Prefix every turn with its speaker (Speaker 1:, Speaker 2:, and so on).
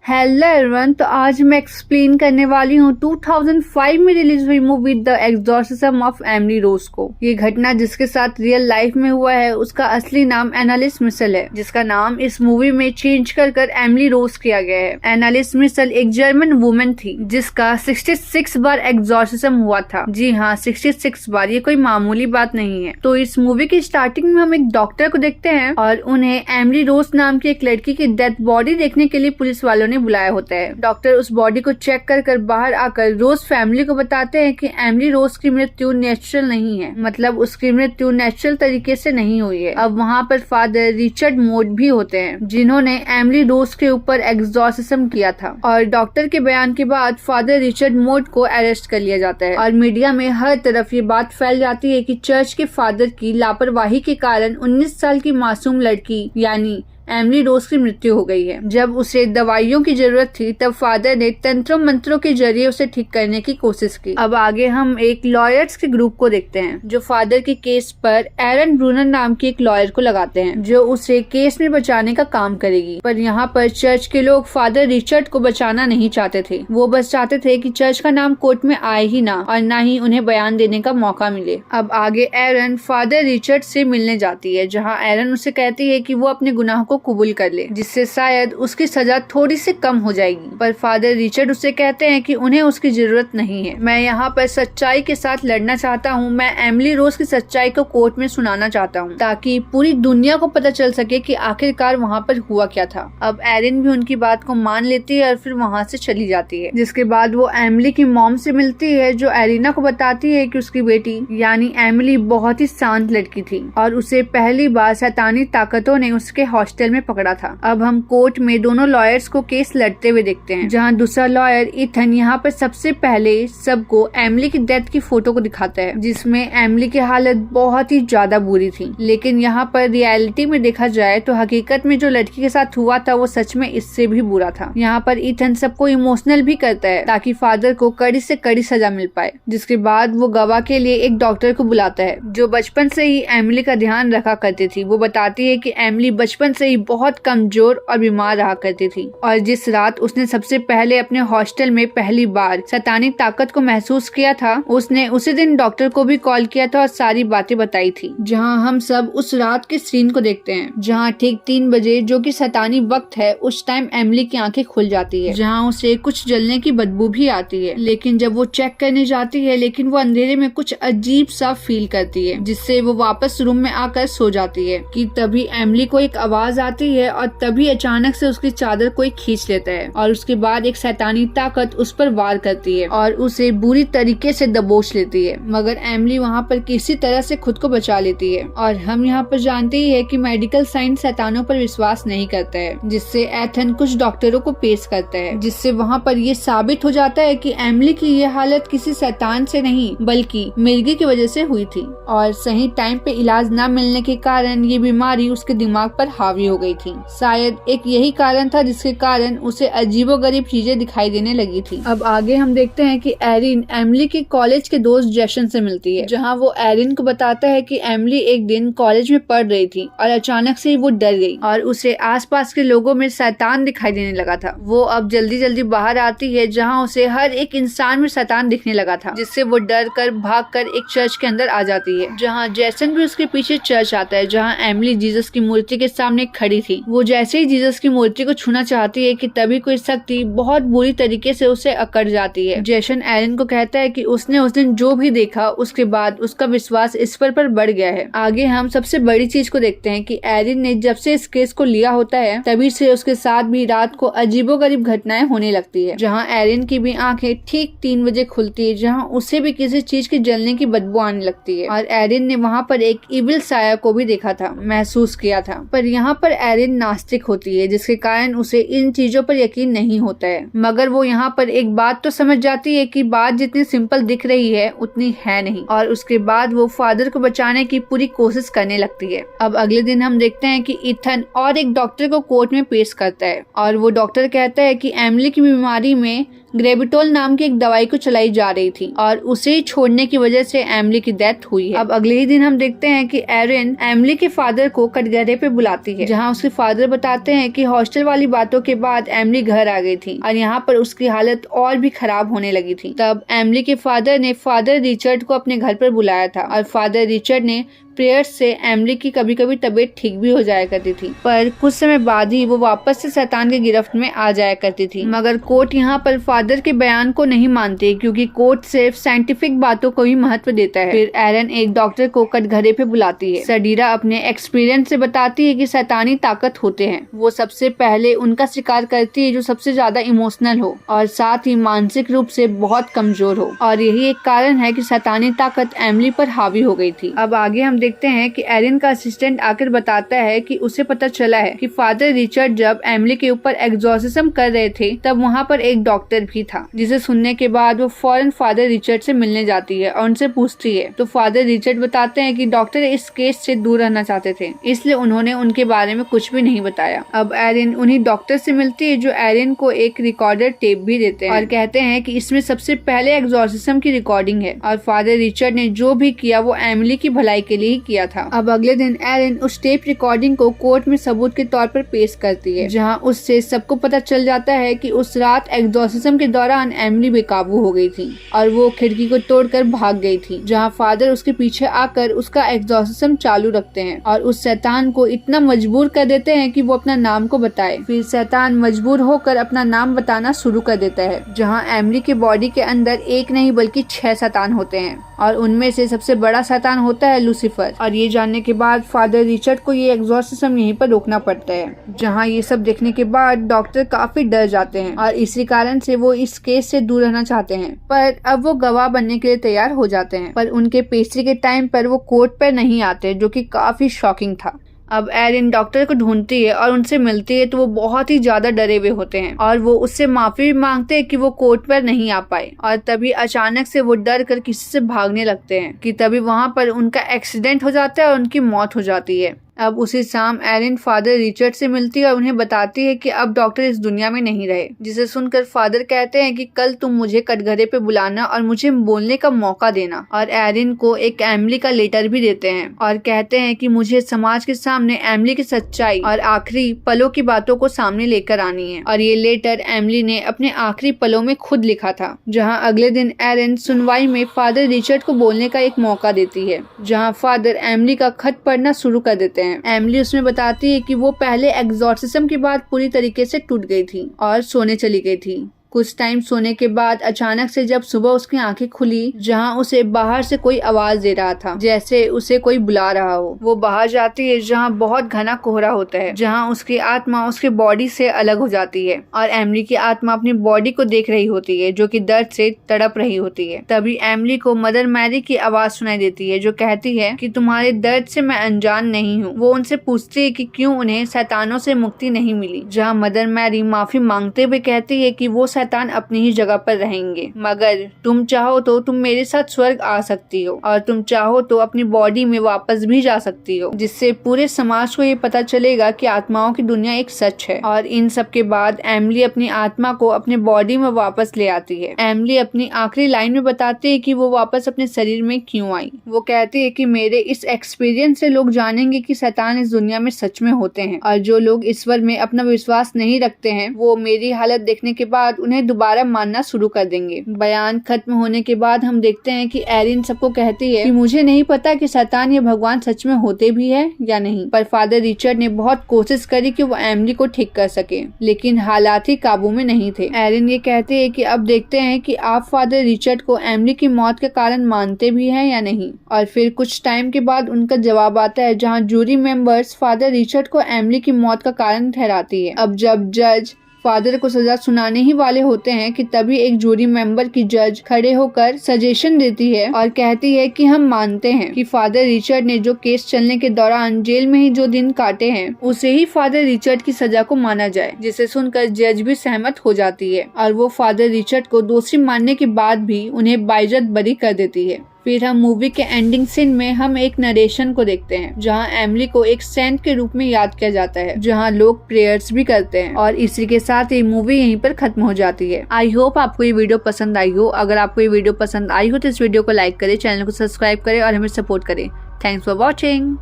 Speaker 1: Hello everyone, तो आज मैं एक्सप्लेन करने वाली हूँ 2005 में रिलीज हुई movie the exorcism of Emily Rose को। ये घटना जिसके साथ रियल लाइफ में हुआ है उसका असली नाम एनालिस मिशेल है, जिसका नाम इस मूवी में चेंज कर एमिली रोज किया गया है। एनालिस मिशेल एक जर्मन वुमेन थी जिसका 66 बार एक्सॉर्सिज्म हुआ था। जी हाँ, 66 बार, ये कोई मामूली बात नहीं है। तो इस मूवी की स्टार्टिंग में हम एक डॉक्टर को देखते हैं और उन्हें एमिली रोज नाम की एक लड़की की डेथ बॉडी देखने के लिए पुलिस वालों ने बुलाया होता है। डॉक्टर उस बॉडी को चेक कर बाहर आकर रोज फैमिली को बताते हैं कि एमिली रोज की मृत्यु नेचुरल नहीं है, मतलब उसकी मृत्यु नेचुरल तरीके से नहीं हुई है। अब वहाँ पर फादर रिचर्ड मोड भी होते हैं जिन्होंने एमिली रोज के ऊपर एक्सॉर्सिज्म किया था, और डॉक्टर के बयान के बाद फादर रिचर्ड मोड को अरेस्ट कर लिया जाता है और मीडिया में हर तरफ ये बात फैल जाती है कि चर्च के फादर की लापरवाही के कारण 19 साल की मासूम लड़की यानी एमिली रोज की मृत्यु हो गई है। जब उसे दवाइयों की जरूरत थी तब फादर ने तंत्रों मंत्रों के जरिए उसे ठीक करने की कोशिश की। अब आगे हम एक लॉयर्स के ग्रुप को देखते हैं जो फादर के केस पर एरन ब्रूनर नाम की एक लॉयर को लगाते हैं जो उसे केस में बचाने का काम करेगी। पर यहाँ पर चर्च के लोग फादर रिचर्ड को बचाना नहीं चाहते थे। वो बस चाहते थे कि चर्च का नाम कोर्ट में आए ही ना और ना ही उन्हें बयान देने का मौका मिले। अब आगे एरन फादर रिचर्ड से मिलने जाती है जहाँ एरन उसे कहती है कि वो अपने गुनाह को कबूल कर ले, जिससे शायद उसकी सजा थोड़ी सी कम हो जाएगी। पर फादर रिचर्ड उससे कहते हैं कि उन्हें उसकी जरूरत नहीं है। मैं यहाँ पर सच्चाई के साथ लड़ना चाहता हूँ। मैं एमिली रोज की सच्चाई को कोर्ट में सुनाना चाहता हूँ ताकि पूरी दुनिया को पता चल सके कि आखिरकार वहाँ पर हुआ क्या था। अब एरिन भी उनकी बात को मान लेती है और फिर वहाँ से चली जाती है, जिसके बाद वो एमिली की मॉम से मिलती है जो एरिना को बताती है कि उसकी बेटी यानी एमिली बहुत ही शांत लड़की थी और उसे पहली बार शैतानी ताकतों ने उसके हॉस्टल में पकड़ा था। अब हम कोर्ट में दोनों लॉयर्स को केस लड़ते हुए देखते हैं जहां दूसरा लॉयर इथन यहाँ पर सबसे पहले सबको एमिली की डेथ की फोटो को दिखाता है जिसमें एमिली की हालत बहुत ही ज्यादा बुरी थी। लेकिन यहाँ पर रियलिटी में देखा जाए तो हकीकत में जो लड़की के साथ हुआ था वो सच में इससे भी बुरा था। यहाँ पर इथन सबको इमोशनल भी करता है ताकि फादर को कड़ी से कड़ी सजा मिल पाए। जिसके बाद वो गवाह के लिए एक डॉक्टर को बुलाता है जो बचपन से ही एमिली का ध्यान रखा करती थी। वो बताती है कि एमिली बचपन से ही बहुत कमजोर और बीमार रहा करती थी और जिस रात उसने सबसे पहले अपने हॉस्टल में पहली बार शैतानी ताकत को महसूस किया था उसने उसी दिन डॉक्टर को भी कॉल किया था और सारी बातें बताई थी। जहां हम सब उस रात के सीन को देखते हैं जहां ठीक 3 बजे जो कि शैतानी वक्त है उस टाइम एमिली की आंखें खुल जाती है, जहां उसे कुछ जलने की बदबू भी आती है। लेकिन जब वो चेक करने जाती है लेकिन वो अंधेरे में कुछ अजीब सा फील करती है जिससे वो वापस रूम में आकर सो जाती है कि तभी एमिली को एक आवाज आती है और तभी अचानक से उसकी चादर कोई खींच लेता है और उसके बाद एक शैतानी ताकत उस पर वार करती है और उसे बुरी तरीके से दबोच लेती है। मगर एमिली वहाँ पर किसी तरह से खुद को बचा लेती है और हम यहाँ पर जानते ही है कि मेडिकल साइंस शैतानों पर विश्वास नहीं करता है, जिससे एथन कुछ डॉक्टरों को पेश करता है जिससे वहाँ पर ये साबित हो जाता है कि एमिली की ये हालत किसी शैतान से नहीं बल्कि मिर्गी की वजह से हुई थी और सही टाइम पे इलाज न मिलने के कारण ये बीमारी उसके दिमाग पर हावी हो गई थी। शायद एक यही कारण था जिसके कारण उसे अजीबोगरीब चीजें दिखाई देने लगी थी। अब आगे हम देखते हैं कि एरिन एमिली के कॉलेज के दोस्त जैसन से मिलती है जहां वो एरिन को बताता है कि एमिली एक दिन कॉलेज में पढ़ रही थी और अचानक से वो डर गई और उसे आसपास के लोगों में शैतान दिखाई देने लगा था। वो अब जल्दी जल्दी बाहर आती है जहाँ उसे हर एक इंसान में शैतान दिखने लगा था, जिससे वो डर कर भाग कर एक चर्च के अंदर आ जाती है जहाँ जैसन भी उसके पीछे चर्च आता है जहाँ एमिली जीसस की मूर्ति के सामने खड़ी थी। वो जैसे ही जीसस की मूर्ति को छूना चाहती है कि तभी कोई शक्ति बहुत बुरी तरीके से उसे अकड़ जाती है। जैसन एरिन को कहता है कि उसने उस दिन जो भी देखा उसके बाद उसका विश्वास ईश्वर पर बढ़ गया है। आगे हम सबसे बड़ी चीज को देखते हैं कि एरिन ने जब से इस केस को लिया होता है तभी से उसके साथ भी रात को अजीबोगरीब घटनाएं होने लगती है जहाँ एरिन की भी आंखें ठीक 3 बजे खुलती है जहाँ उसे भी किसी चीज के जलने की बदबू आने लगती है और एरिन ने वहाँ पर एक इविल साया को भी देखा था, महसूस किया था। पर यहाँ पर एरिन नास्तिक होती है जिसके कारण उसे इन चीजों पर यकीन नहीं होता है, मगर वो यहाँ पर एक बात तो समझ जाती है कि बात जितनी सिंपल दिख रही है उतनी है नहीं और उसके बाद वो फादर को बचाने की पूरी कोशिश करने लगती है। अब अगले दिन हम देखते हैं कि इथन और एक डॉक्टर को कोर्ट में पेश करता है और वो डॉक्टर कहता है कि एमिली की बीमारी में ग्रेविटोल नाम की एक दवाई को चलाई जा रही थी और उसे ही छोड़ने की वजह से एमिली की डेथ हुई है। अब अगले ही दिन हम देखते हैं कि एरिन एमिली के फादर को कटघरे पे बुलाती है, जहाँ उसके फादर बताते हैं कि हॉस्टल वाली बातों के बाद एमिली घर आ गई थी और यहाँ पर उसकी हालत और भी खराब होने लगी थी। तब एमिली के फादर ने फादर रिचर्ड को अपने घर पर बुलाया था और फादर रिचर्ड ने प्रेयर्स से एमिली की कभी कभी तबीयत ठीक भी हो जाया करती थी, पर कुछ समय बाद ही वो वापस से शैतान के गिरफ्त में आ जाया करती थी। मगर कोर्ट यहाँ पर फादर के बयान को नहीं मानती, क्योंकि कोर्ट सिर्फ साइंटिफिक बातों को ही महत्व देता है। फिर एरन एक डॉक्टर को कटघरे पे बुलाती है। सडीरा अपने एक्सपीरियंस से बताती है कि शैतानी ताकत होते हैं, वो सबसे पहले उनका शिकार करती है जो सबसे ज्यादा इमोशनल हो और साथ ही मानसिक रूप से बहुत कमजोर हो, और यही एक कारण है कि शैतानी ताकत एमिली पर हावी हो गई थी। अब आगे हम देखते हैं कि एरिन का असिस्टेंट आकर बताता है कि उसे पता चला है कि फादर रिचर्ड जब एमिली के ऊपर एग्जॉर्सिज्म कर रहे थे तब वहाँ पर एक डॉक्टर भी था, जिसे सुनने के बाद वो फौरन फादर रिचर्ड से मिलने जाती है और उनसे पूछती है। तो फादर रिचर्ड बताते हैं कि डॉक्टर इस केस से दूर रहना चाहते थे, इसलिए उन्होंने उनके बारे में कुछ भी नहीं बताया। अब एरिन उन्हीं डॉक्टर से मिलती है जो एरिन को एक रिकॉर्डर टेप भी देते हैं और कहते हैं कि इसमें सबसे पहले एग्जॉर्सिज्म की रिकॉर्डिंग है और फादर रिचर्ड ने जो भी किया वो एमिली की भलाई के लिए किया था। अब अगले दिन एरिन उस टेप रिकॉर्डिंग को कोर्ट में सबूत के तौर पर पेश करती है, जहां उससे सबको पता चल जाता है कि उस रात एग्जॉर्सिज्म के दौरान एमिली बेकाबू हो गई थी और वो खिड़की को तोड़कर भाग गई थी, जहां फादर उसके पीछे आकर उसका एग्जॉर्सिज्म चालू रखते हैं और उस शैतान को इतना मजबूर कर देते हैं कि वो अपना नाम को बताए। फिर शैतान मजबूर होकर अपना नाम बताना शुरू कर देता है, जहाँ एमिली के बॉडी के अंदर एक नहीं बल्कि 6 शैतान होते हैं और उनमें से सबसे बड़ा शैतान होता है लूसीफर। और ये जानने के बाद फादर रिचर्ड को ये एग्जॉर्सिज्म यहीं पर रोकना पड़ता है, जहाँ ये सब देखने के बाद डॉक्टर काफी डर जाते हैं और इसी कारण से वो इस केस से दूर रहना चाहते हैं। पर अब वो गवाह बनने के लिए तैयार हो जाते हैं, पर उनके पेशी के टाइम पर वो कोर्ट पर नहीं आते, जो कि काफी शॉकिंग था। अब एरिन डॉक्टर को ढूंढती है और उनसे मिलती है तो वो बहुत ही ज्यादा डरे हुए होते हैं और वो उससे माफी भी मांगते हैं कि वो कोर्ट पर नहीं आ पाए। और तभी अचानक से वो डर कर किसी से भागने लगते हैं कि तभी वहाँ पर उनका एक्सीडेंट हो जाता है और उनकी मौत हो जाती है। अब उसी शाम एरिन फादर रिचर्ड से मिलती है और उन्हें बताती है कि अब डॉक्टर इस दुनिया में नहीं रहे, जिसे सुनकर फादर कहते हैं कि कल तुम मुझे कटघरे पे बुलाना और मुझे बोलने का मौका देना। और एरिन को एक एमिली का लेटर भी देते हैं और कहते हैं कि मुझे समाज के सामने एमिली की सच्चाई और आखिरी पलों की बातों को सामने लेकर आनी है। और ये लेटर एमिली ने अपने आखिरी पलों में खुद लिखा था। जहाँ अगले दिन एरिन सुनवाई में फादर रिचर्ड को बोलने का एक मौका देती है, जहाँ फादर एमिली का खत पढ़ना शुरू कर देते हैं। एमिली उसमें बताती है कि वो पहले एग्जॉर्सिज्म के बाद पूरी तरीके से टूट गई थी और सोने चली गई थी। कुछ टाइम सोने के बाद अचानक से जब सुबह उसकी आंखें खुली, जहां उसे बाहर से कोई आवाज दे रहा था, जैसे उसे कोई बुला रहा हो। वो बाहर जाती है जहां बहुत घना कोहरा होता है, जहां उसकी आत्मा उसके बॉडी से अलग हो जाती है और एमिली की आत्मा अपनी बॉडी को देख रही होती है, जो कि दर्द से तड़प रही होती है। तभी एमिली को मदर मैरी की आवाज सुनाई देती है, जो कहती है कि तुम्हारे दर्द से मैं अनजान नहीं हूँ। वो उनसे पूछती है कि क्यों उन्हें शैतानों से मुक्ति नहीं मिली, जहाँ मदर मैरी माफी मांगते हुए कहती है कि वो शैतान अपनी ही जगह पर रहेंगे, मगर तुम चाहो तो तुम मेरे साथ स्वर्ग आ सकती हो और तुम चाहो तो अपनी बॉडी में वापस भी जा सकती हो, जिससे पूरे समाज को ये पता चलेगा कि आत्माओं की दुनिया एक सच है। और इन सब के बाद एमिली अपनी आत्मा को अपने बॉडी में वापस ले आती है। एमिली अपनी आखिरी लाइन में बताती है कि वो वापस अपने शरीर में क्यों आई। वो कहती है कि मेरे इस एक्सपीरियंस से लोग जानेंगे कि शैतान इस दुनिया में सच में होते हैं और जो लोग ईश्वर में अपना विश्वास नहीं रखते हैं वो मेरी हालत देखने के बाद उन्हें दोबारा मानना शुरू कर देंगे। बयान खत्म होने के बाद हम देखते हैं कि एरिन सबको कहती है कि मुझे नहीं पता कि शैतान या भगवान सच में होते भी है या नहीं, पर फादर रिचर्ड ने बहुत कोशिश करी कि वो एमिली को ठीक कर सके, लेकिन हालात ही काबू में नहीं थे। एरिन ये कहते हैं कि अब देखते हैं कि आप फादर रिचर्ड को एमिली की मौत के कारण मानते भी हैं या नहीं। और फिर कुछ टाइम के बाद उनका जवाब आता है, जहाँ जूरी मेंबर्स फादर रिचर्ड को एमिली की मौत का कारण ठहराती है। अब जब जज फादर को सजा सुनाने ही वाले होते हैं कि तभी एक जूरी मेंबर की जज खड़े होकर सजेशन देती है और कहती है कि हम मानते हैं कि फादर रिचर्ड ने जो केस चलने के दौरान जेल में ही जो दिन काटे हैं उसे ही फादर रिचर्ड की सजा को माना जाए, जिसे सुनकर जज भी सहमत हो जाती है और वो फादर रिचर्ड को दोषी मानने के बाद भी उन्हें बाइज्जत बरी कर देती है। फिर हम मूवी के एंडिंग सीन में हम एक नरेशन को देखते हैं जहां एमिली को एक सेंट के रूप में याद किया जाता है, जहां लोग प्रेयर्स भी करते हैं। और इसी के साथ ये मूवी यहीं पर खत्म हो जाती है। आई होप आपको ये वीडियो पसंद आई हो। अगर आपको ये वीडियो पसंद आई हो तो इस वीडियो को लाइक करें, चैनल को सब्सक्राइब करें और हमें सपोर्ट करें। Thanks for watching.